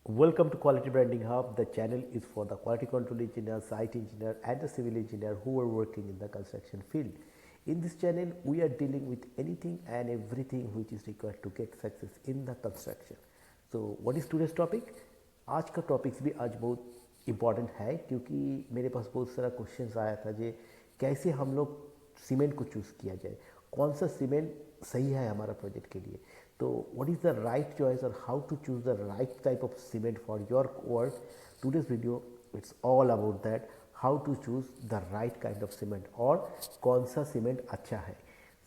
Welcome to Quality Branding Hub. The channel is for the quality control engineer, site engineer, and the civil engineer who are working in the construction field. In this channel, we are dealing with anything and everything which is required to get success in the construction. So, what is today's topic? आज का topics भी आज बहुत important है क्योंकि मेरे पास बहुत सारा क्वेश्चंस आया था जे कैसे हम लोग सीमेंट को चूज़ किया जाए, कौन सा सीमेंट सही है हमारा प्रोजेक्ट के लिए. तो what is the right choice और how to choose the right type of cement for your work. Today's video it's all about that, how to choose the right kind of cement और कौन सा cement अच्छा है.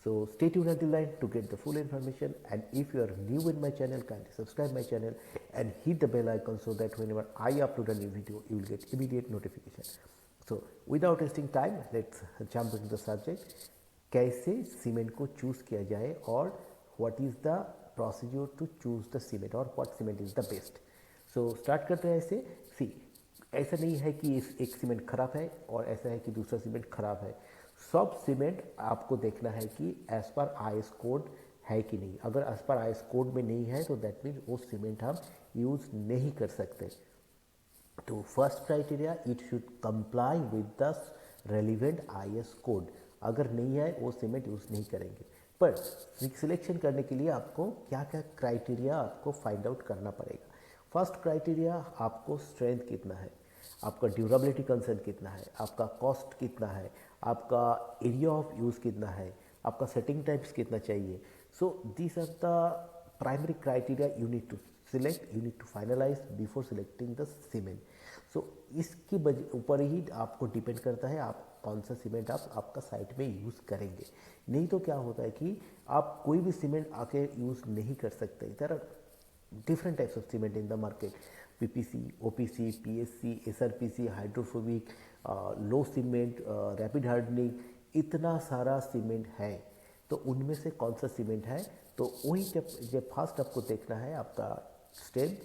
So stay tuned until the end to get the full information, and if you are new in my channel, kindly subscribe my channel and hit the bell icon so that whenever I upload a new video, you will get immediate notification. So without wasting time, let's jump into the subject. कैसे cement को choose किया जाए और what is the procedure to choose the cement और what cement is the best. So start करते हैं ऐसे. See, ऐसा नहीं है कि एक सीमेंट खराब है और ऐसा है कि दूसरा सीमेंट खराब है. सब सीमेंट आपको देखना है कि एज पर आईएस कोड है कि नहीं. अगर एज पर आईएस कोड में नहीं है तो दैट मीन वो सीमेंट हम यूज़ नहीं कर सकते. तो first criteria, it should comply with the relevant IS code. अगर नहीं है वो सीमेंट यूज़ नहीं करेंगे. पर सिलेक्शन करने के लिए आपको क्या क्या क्राइटेरिया आपको फाइंड आउट करना पड़ेगा. फर्स्ट क्राइटेरिया, आपको स्ट्रेंथ कितना है, आपका ड्यूरेबिलिटी कंसर्न कितना है, आपका कॉस्ट कितना है, आपका एरिया ऑफ यूज़ कितना है, आपका सेटिंग टाइप्स कितना चाहिए. So this are the primary criteria you need to select, you need to finalise before selecting the cement. So इसके ऊपर ही आपको डिपेंड करता है आप कौन सा सीमेंट आप आपका साइट में यूज़ करेंगे. नहीं तो क्या होता है कि आप कोई भी सीमेंट आके यूज़ नहीं कर सकते. There are different types of cement in the market: PPC, OPC, PSC, SRPC, hydrophobic, low cement, rapid hardening, इतना सारा सीमेंट है. तो उनमें से कौन सा सीमेंट है, तो वही जब फर्स्ट आपको देखना है आपका स्ट्रेंथ,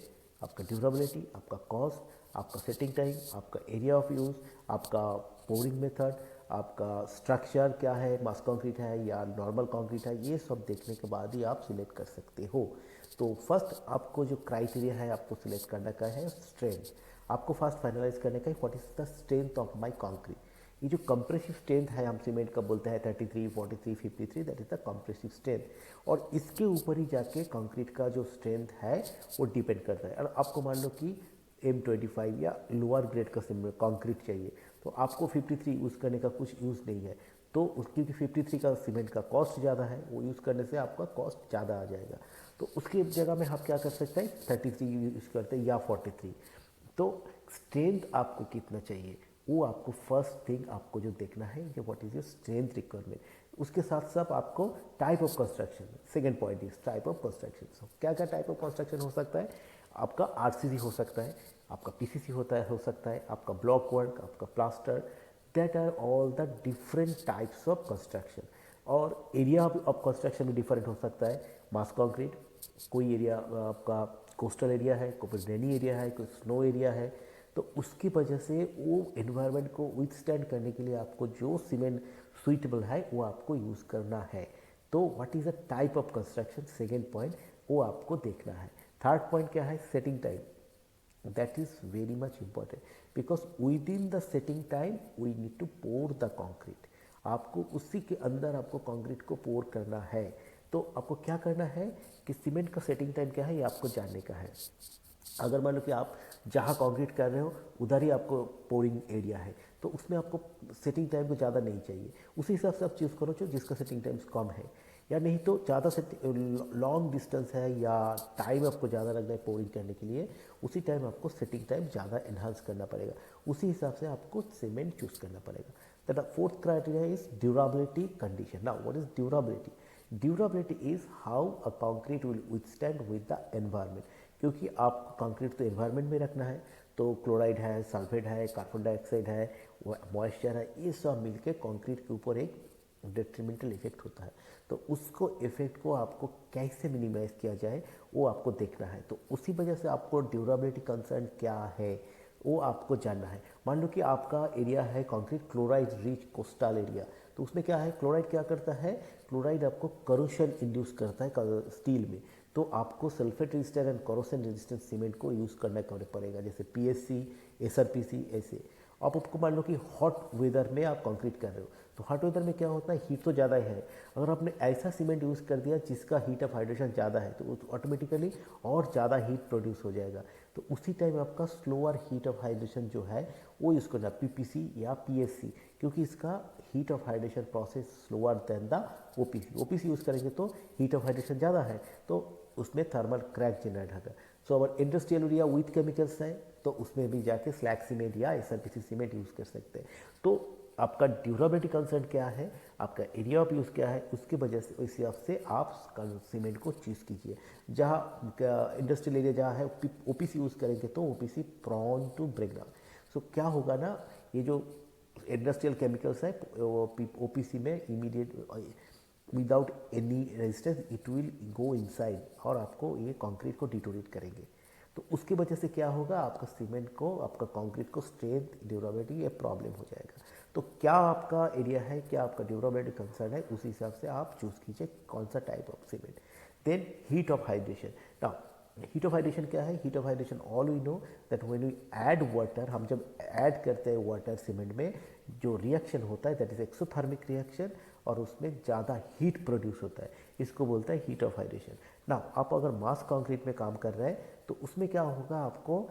आपका ड्यूरेबिलिटी, आपका कॉस्ट, आपका सेटिंग टाइम, आपका एरिया ऑफ यूज़, आपका पोरिंग मेथड, आपका स्ट्रक्चर क्या है, मास कंक्रीट है या नॉर्मल कंक्रीट है. ये सब देखने के बाद ही आप सिलेक्ट कर सकते हो. तो फर्स्ट आपको जो क्राइटेरिया है आपको सिलेक्ट करने का है स्ट्रेंथ. आपको फर्स्ट फाइनलाइज करने का है what is the strength of my concrete. ये जो कंप्रेसिव स्ट्रेंथ है हम सीमेंट का बोलते हैं 33, 43, 53, that is the compressive strength. और इसके ऊपर ही जाके कंक्रीट का जो स्ट्रेंथ है वो डिपेंड करता है. और आपको मान लो कि M25 या लोअर ग्रेड का कंक्रीट चाहिए तो आपको 53 यूज़ करने का कुछ यूज़ नहीं है. तो क्योंकि 53 का सीमेंट का कॉस्ट ज़्यादा है, वो यूज़ करने से आपका कॉस्ट ज़्यादा आ जाएगा. तो उसकी जगह में हम क्या कर सकते हैं, 33 यूज़ करते हैं या 43. तो स्ट्रेंथ आपको कितना चाहिए वो आपको फर्स्ट थिंग आपको जो देखना है कि what is your strength requirement. उसके साथ साथ आपको type of construction, second point is type of construction. क्या क्या टाइप ऑफ कंस्ट्रक्शन हो सकता है, आपका आरसीसी हो सकता है, आपका पीसीसी हो सकता है, आपका ब्लॉक वर्क, आपका plaster. That are all the different types of construction. और एरिया ऑफ कंस्ट्रक्शन भी डिफरेंट हो सकता है. मास कंक्रीट, कोई एरिया आपका कोस्टल एरिया है, कोई रेनी एरिया है, कोई स्नो एरिया है. तो उसकी वजह से वो एनवायरनमेंट को विथस्टैंड करने के लिए आपको जो सीमेंट सुइटेबल है वो आपको यूज़ करना है. तो what is the type of construction, second point वो आपको देखना है. थर्ड पॉइंट क्या है, setting time. That is very much important because within the setting time we need to pour the concrete. आपको उसी के अंदर आपको कॉन्क्रीट को पोर करना है. तो आपको क्या करना है कि सीमेंट का सेटिंग टाइम क्या है ये आपको जानने का है. अगर मान लो कि आप जहाँ कंक्रीट कर रहे हो उधर ही आपको पोरिंग एरिया है तो उसमें आपको सेटिंग टाइम तो ज़्यादा नहीं चाहिए. उसी हिसाब से आप चूज़ करो जो जिसका सेटिंग टाइम कम है. या नहीं तो ज़्यादा से लॉन्ग डिस्टेंस है या टाइम आपको ज़्यादा लग रहा है पोरिंग करने के लिए, उसी टाइम आपको सेटिंग टाइम ज़्यादा एनहांस करना पड़ेगा. उसी हिसाब से आपको सीमेंट चूज़ करना पड़ेगा. The fourth criteria is durability condition. Now what is durability. Durability is how a concrete will withstand with the environment. क्योंकि आपको कंक्रीट तो एनवायरनमेंट में रखना है. तो क्लोराइड है, सल्फेट है, कार्बन डाइऑक्साइड है, मॉइस्चर है, ये सब मिलके कंक्रीट के ऊपर एक डेट्रीमेंटल इफेक्ट होता है. तो उसको इफेक्ट को आपको कैसे मिनिमाइज किया जाए वो आपको देखना है. तो उसी वजह से आपको ड्यूरेबिलिटी कंसर्न क्या है वो आपको जानना है. मान लो कि आपका एरिया है concrete chloride rich coastal area, तो उसमें क्या है, क्लोराइड क्या करता है, क्लोराइड आपको करोशन इंड्यूस करता है स्टील में. तो आपको sulphate resistant and corrosion resistant cement को यूज़ करना पड़ेगा, जैसे पीएससी, एसआरपीसी ऐसे। आप आपको मान लो कि हॉट वेदर में आप कंक्रीट कर रहे हो, तो हॉट वेदर में क्या होता है, हीट तो ज़्यादा है। अगर आपने ऐसा सीमेंट यूज़ कर दिया जिसका हीट ऑफ हाइड्रेशन ज़्यादा है, तो ऑटोमेटिकली और ज़्यादा हीट प्रोड्यूस हो जाएगा। तो उसी टाइम आपका स्लोअर हीट ऑफ हाइड्रेशन जो है वो यूज़ करना, पीपीसी या पीएससी, क्योंकि इसका heat of hydration process slower then the OPC. OPC use करेंगे तो हीट ऑफ हाइड्रेशन ज़्यादा है, तो उसमें थर्मल क्रैक जनरेट होगा। सो अगर इंडस्ट्रियल एरिया विथ केमिकल्स है तो उसमें भी जाके स्लैग सीमेंट या एसआरपीसी सीमेंट यूज़ कर सकते हैं। तो आपका ड्यूरेबिलिटी कंसर्न क्या है, आपका एरिया ऑफ यूज़ क्या है, उसके वजह से उस हिसाब से आप सीमेंट को चूज़ कीजिए। जहाँ इंडस्ट्रियल एरिया जहाँ है ओपीसी यूज़ करेंगे तो OPC prone to break down. So क्या होगा ना, ये जो इंडस्ट्रियल केमिकल्स है ओपीसी में immediate without any resistance it will go inside और आपको ये कंक्रीट को डिटोरेट करेंगे। तो उसकी वजह से क्या होगा, आपका सीमेंट को, आपका कंक्रीट को स्ट्रेंथ, ड्यूरेबिलिटी ये प्रॉब्लम हो जाएगा। तो क्या आपका एरिया है, क्या आपका ड्यूरेबिलिटी कंसर्न है, उसी हिसाब से आप चूज़ कीजिए कौन सा type of cement. Then heat of hydration. Now heat of hydration क्या है, heat of hydration all we know that when we add water, हम जब ऐड करते हैं वाटर सीमेंट में जो रिएक्शन होता है दैट इज एक्सोथर्मिक रिएक्शन और उसमें ज़्यादा हीट प्रोड्यूस होता है, इसको बोलता है हीट ऑफ हाइड्रेशन। ना आप अगर मास कंक्रीट में काम कर रहे हैं तो उसमें क्या होगा, आपको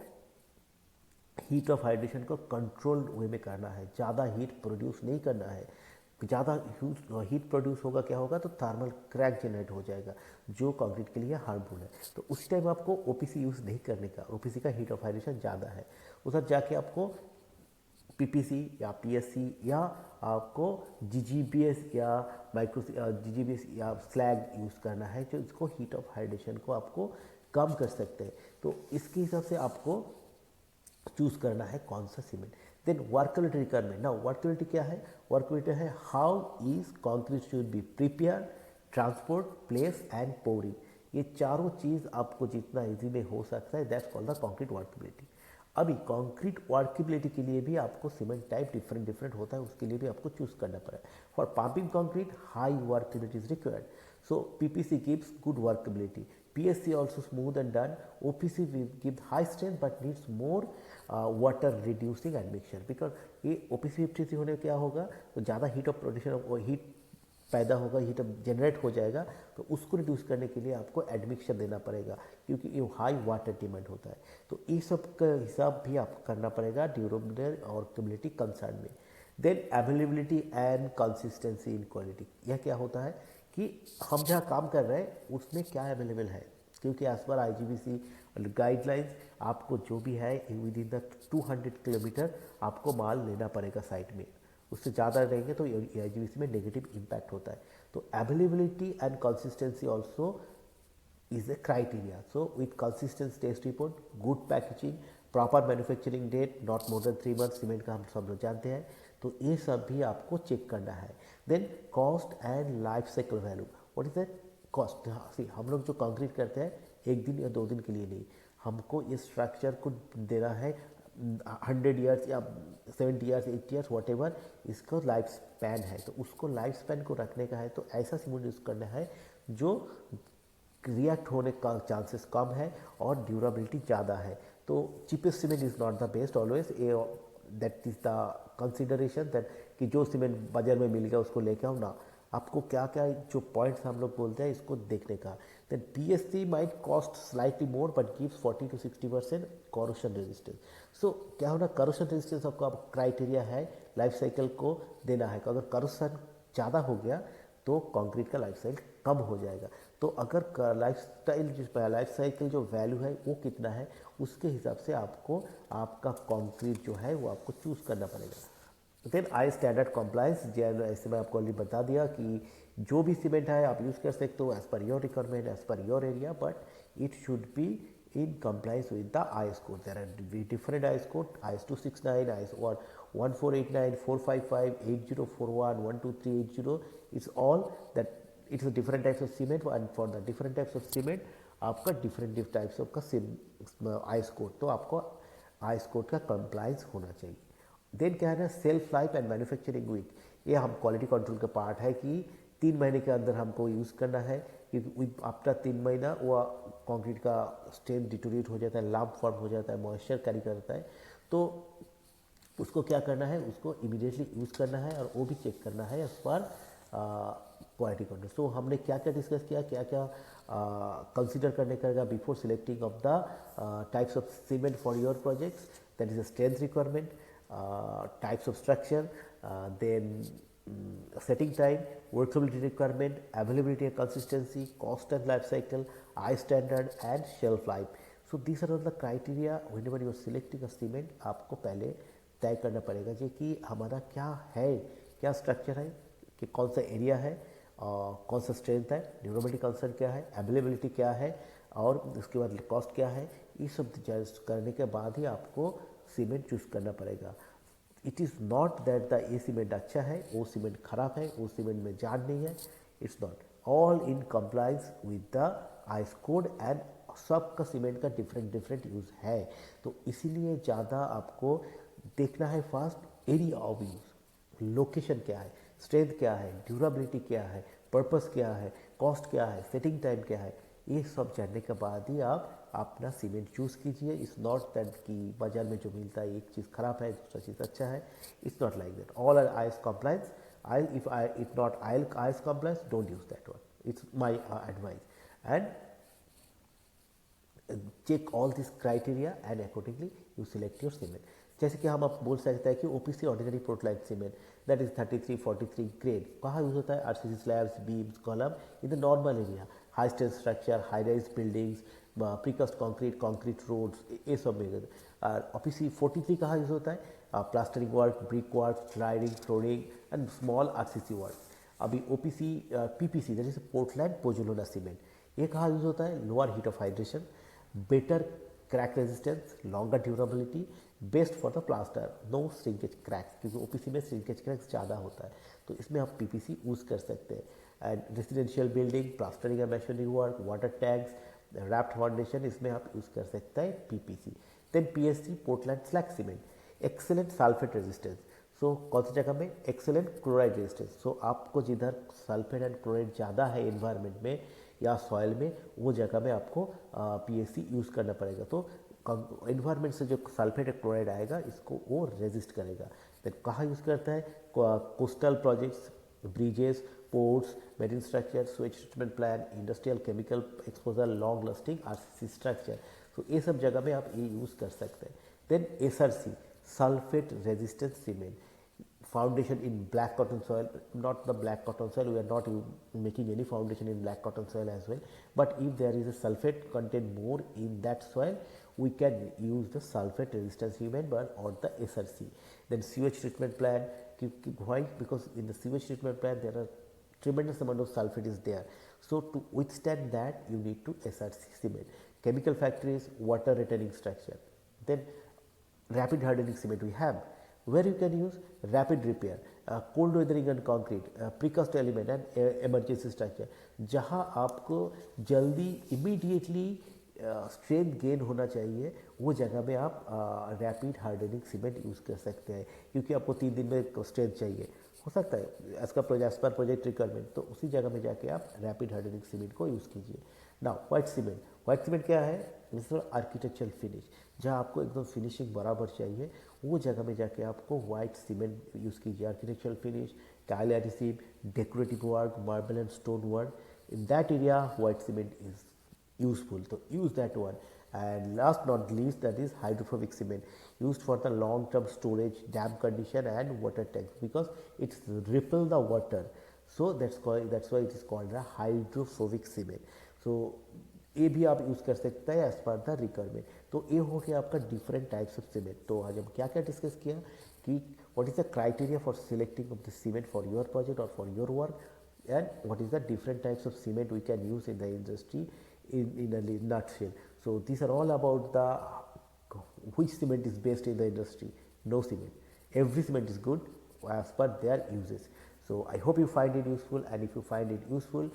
हीट ऑफ हाइड्रेशन को कंट्रोल्ड वे में करना है, ज़्यादा हीट प्रोड्यूस नहीं करना है। ज़्यादा हीट प्रोड्यूस होगा क्या होगा, तो थर्मल क्रैक जनरेट हो जाएगा जो कंक्रीट के लिए हार्मफुल है। तो उस टाइम आपको ओपीसी यूज़ नहीं करने का, ओपीसी का हीट ऑफ हाइड्रेशन ज़्यादा है। उधर जाके आपको पीपीसी या पीएससी या आपको जीजीबीएस या माइक्रो जीजीबीएस या स्लैग यूज़ करना है, जो इसको हीट ऑफ हाइड्रेशन को आपको कम कर सकते हैं। तो इसके हिसाब से आपको चूज़ करना है कौन सा cement. Then workability requirement. Now workability क्या है, वर्कबिलिटी है how is concrete should be prepare, transport, place and pouring. ये चारों चीज़ आपको जितना इजी में हो सकता है, that's called the concrete workability. अभी कंक्रीट वर्कबिलिटी के लिए भी आपको सीमेंट टाइप डिफरेंट डिफरेंट होता है, उसके लिए भी आपको चूज करना पड़ेगा। For pumping concrete high workability is required, so PPC gives good workability, PSC also smooth and done, OPC will give high strength but needs more water reducing admixture, because ये OPC 53 होने क्या होगा, तो ज़्यादा heat of production और heat पैदा होगा, heat of generate हो जाएगा, तो उसको रिड्यूस करने के लिए आपको एडमिक्सचर देना पड़ेगा क्योंकि ये हाई वाटर डिमांड होता है। तो ये सब का हिसाब भी आपको करना पड़ेगा ड्यूरेबिलिटी और क्यूबिलिटी कंसर्न में। Then availability and consistency in quality, यह क्या होता है कि हम जहाँ काम कर रहे हैं उसमें क्या अवेलेबल है, क्योंकि एज पर IGBC गाइडलाइंस आपको जो भी है विद इन द 200 किलोमीटर आपको माल लेना पड़ेगा साइट में, उससे ज़्यादा रहेंगे तो IGBC में नेगेटिव इम्पैक्ट होता है। तो availability and consistency also is a criteria. So with consistent test report, good packaging, proper manufacturing date, not more than 3 month, cement का हम सब लोग जानते हैं, तो ये सब भी आपको चेक करना है। Then cost and life cycle value, what is that cost. See हम लोग जो कंक्रीट करते हैं 1 दिन या 2 दिन के लिए नहीं, हमको इस स्ट्रक्चर को देना है 100 ईयर्स या 70 ईयर्स 80 ईयर्स वॉट एवर इसका लाइफ स्पैन है, तो उसको लाइफ स्पैन को रखने का है, तो ऐसा सीमेंट यूज़ करना है जो रिएक्ट होने का चांसेस कम है और ड्यूरेबिलिटी ज़्यादा है। तो cheapest cement is not the best always, that is the consideration that कि जो सीमेंट बाजार में मिल गया उसको लेके आओ ना, आपको क्या क्या जो पॉइंट्स हम लोग बोलते हैं इसको देखने का। Then PSC might cost slightly more but gives 40 to 60% corrosion resistance. So क्या होना, कॉरोशन रेजिस्टेंस आपका क्राइटेरिया है लाइफ साइकिल को देना है, अगर कॉरोशन ज़्यादा हो गया तो कंक्रीट का लाइफ साइकिल कम हो जाएगा। तो अगर लाइफ साइकिल जो वैल्यू है वो कितना है, उसके हिसाब से आपको आपका कंक्रीट जो है वो आपको चूज़ करना पड़ेगा। देन आई स्टैंडर्ड कॉम्प्लाइंस, ऐसे मैं आपको ऑलरेडी बता दिया कि जो भी सीमेंट है आप यूज़ कर सकते हो as per your requirement, as per your area, but it should be in compliance with the IS code. There are different IS code, IS 269, IS 1489, 455, 8041, 12380. It's all that it's a different types of cement, and for the different types of cement आपका different types of का IS code, तो आपको IS code का compliance होना चाहिए। Then क्या है ना, self life and manufacturing week, ये हम क्वालिटी कंट्रोल का पार्ट है कि 3 महीने के अंदर हमको यूज़ करना है, क्योंकि आफ्टर 3 महीना वो कंक्रीट का स्ट्रेंथ डिटोरेट हो जाता है, लम्प फॉर्म हो जाता है, मॉइस्चर कैरी करता है। तो उसको क्या करना है, उसको इमीडिएटली यूज़ करना है और वो भी चेक करना है एज पर क्वालिटी कंट्रोल। सो हमने क्या क्या डिस्कस किया, क्या क्या कंसिडर करने का before selecting of the types of cement for your projects, that is a strength requirement, types of structure, then setting time, workability requirement, availability and consistency, cost and life cycle, I standard and shelf life. So these are all the criteria whenever you are selecting a cement. आपको पहले तय करना पड़ेगा जी कि हमारा क्या है, क्या स्ट्रक्चर है, कि कौन सा एरिया है, कौन सा स्ट्रेंथ है, ड्यूरेबिलिटी कंसर्न क्या है, अवेलेबिलिटी क्या है और उसके बाद कॉस्ट क्या है। ये सब जज करने के बाद ही आपको सीमेंट चूज़ करना पड़ेगा। It is not that the ये सीमेंट अच्छा है, वो सीमेंट खराब है, वो सीमेंट में जान नहीं है। It's not, all in compliance with the IS code and सबका सीमेंट का डिफरेंट डिफरेंट यूज़ है। तो इसीलिए ज़्यादा आपको देखना है first area of use, location क्या है, स्ट्रेंथ क्या है, ड्यूरेबिलिटी क्या है, पर्पस क्या है, कॉस्ट क्या है, सेटिंग टाइम क्या है। ये सब जानने के बाद ही आप अपना सीमेंट चूज़ कीजिए। इट्स नॉट दैट कि बाजार में जो मिलता है एक चीज़ खराब है दूसरा चीज़ अच्छा है। It's not like that, all are IS compliance. If not IS compliance, don't use that one, it's my advice. And check all this criteria and accordingly you select your cement. जैसे कि हम आप बोल सकते हैं कि OPC ordinary Portland cement that is 3343 grade कहाँ use होता है, RCC slabs, beams, column in the normal area, high strength structure, high rise buildings, precast concrete, concrete roads, ये सब में। और ओपीसी 43 कहाँ यूज होता है, plastering work, brick work, sliding, flooring and small RCC work. अभी OPC PPC that is Portland pozzolana cement, ये कहाँ यूज होता है, lower heat of hydration, better crack resistance, longer durability, best for the plaster, no shrinkage cracks, क्योंकि OPC में shrinkage cracks ज़्यादा होता है तो इसमें आप पीपीसी यूज़ कर सकते हैं। And residential building, plastering and masonry work, water tanks, raft foundation, इसमें आप यूज़ कर सकते हैं PPC. Then PSC Portland slag cement, excellent sulphate resistance. So कौन सी जगह में, एक्सेलेंट क्लोराइड रेजिस्टेंस। सो आपको जिधर सल्फेट एंड क्लोराइड ज़्यादा है इन्वायरमेंट में या सॉइल में, वो जगह में आपको पीएससी यूज़ करना पड़ेगा। तो इन्वायरमेंट से जो सल्फेट क्लोराइड आएगा इसको वो रेजिस्ट करेगा। देन कहाँ यूज़ करता है, coastal projects, bridges, ports, marine structure, Suez treatment plant, industrial chemical exposure, long lasting RCC structure. तो ये सब जगह में आप ये यूज़ कर सकते हैं। Then SRC, sulphate resistant cement, foundation in black cotton soil, not the black cotton soil, we are not making any foundation in black cotton soil as well, but if there is a sulfate content more in that soil, we can use the sulfate resistant cement or the SRC. Then sewage treatment plant, why? Because in the sewage treatment plant there are tremendous amount of sulfate is there, so to withstand that you need to SRC cement. Chemical factories, water retaining structure. Then rapid hardening cement we have, where you can use rapid repair, cold weathering and concrete, precast element and emergency structure, जहाँ आपको जल्दी immediately strength gain होना चाहिए, वो जगह में आप rapid hardening cement use कर सकते हैं, क्योंकि आपको 3 दिन में स्ट्रेंथ चाहिए हो सकता है एज पर प्रोजेक्ट रिक्वायरमेंट, तो उसी जगह में जाके आप रैपिड हार्डनिंग सीमेंट को यूज़ कीजिए। Now white cement, white cement क्या है, आर्किटेक्चरल फिनिश, जहाँ आपको एकदम फिनिशिंग बराबर चाहिए, वो जगह में जाके आपको व्हाइट सीमेंट यूज़ कीजिए। Architectural finish, tile adhesive, decorative work, marble and stone work, in that area white cement is useful, so use that one. And last not least, that is hydrophobic cement, used for the long term storage, damp condition and water tanks, because it's repel the water, so that's why it is called a hydrophobic cement. So ये भी आप use कर सकते हैं as per the requirement. तो ये हो गया आपका डिफरेंट टाइप्स ऑफ सीमेंट। तो आज हम क्या क्या डिस्कस किया कि what is the criteria for selecting of the cement for your project और for your work, and what is the different types of cement we can use in the industry in a nutshell. So these are all about the which cement is best in the industry. No cement, every cement is good as per their uses. So I hope you find it useful, and if you find it useful,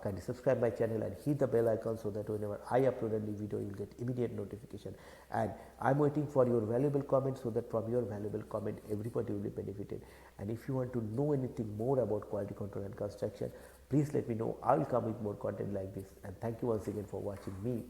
kindly subscribe my channel and hit the bell icon so that whenever I upload a new video, you'll get immediate notification. And I'm waiting for your valuable comments, so that from your valuable comment, everybody will be benefited. And if you want to know anything more about quality control and construction, please let me know. I will come with more content like this. And thank you once again for watching me.